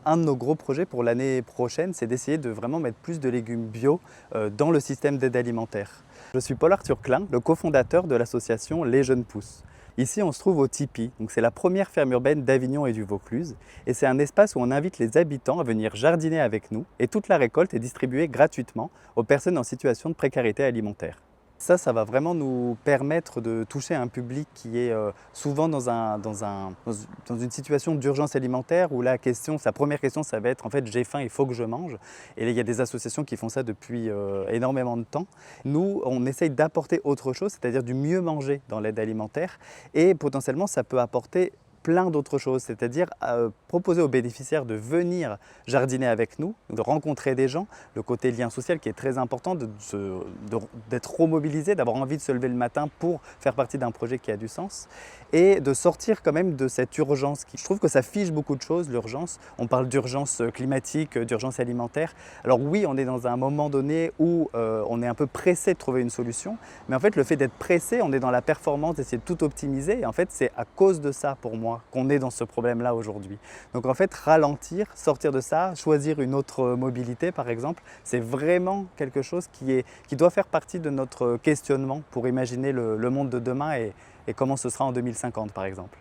Un de nos gros projets pour l'année prochaine, c'est d'essayer de vraiment mettre plus de légumes bio dans le système d'aide alimentaire. Je suis Paul-Arthur Klein, le cofondateur de l'association Les Jeunes Pousses. Ici, on se trouve au Tipi, c'est la première ferme urbaine d'Avignon et du Vaucluse. Et c'est un espace où on invite les habitants à venir jardiner avec nous. Et toute la récolte est distribuée gratuitement aux personnes en situation de précarité alimentaire. Ça va vraiment nous permettre de toucher un public qui est souvent dans une situation d'urgence alimentaire où sa première question, ça va être en fait j'ai faim, il faut que je mange. Et là, il y a des associations qui font ça depuis énormément de temps. Nous, on essaye d'apporter autre chose, c'est-à-dire du mieux manger dans l'aide alimentaire. Et potentiellement, ça peut apporter plein d'autres choses, c'est-à-dire proposer aux bénéficiaires de venir jardiner avec nous, de rencontrer des gens, le côté lien social qui est très important, d'être remobilisé, d'avoir envie de se lever le matin pour faire partie d'un projet qui a du sens et de sortir quand même de cette urgence. Je trouve que ça fige beaucoup de choses, l'urgence. On parle d'urgence climatique, d'urgence alimentaire. Alors oui, on est dans un moment donné où on est un peu pressé de trouver une solution, mais en fait le fait d'être pressé, on est dans la performance, d'essayer de tout optimiser et en fait c'est à cause de ça pour moi qu'on est dans ce problème-là aujourd'hui. Donc en fait, ralentir, sortir de ça, choisir une autre mobilité par exemple, c'est vraiment quelque chose qui doit faire partie de notre questionnement pour imaginer le monde de demain et comment ce sera en 2050 par exemple.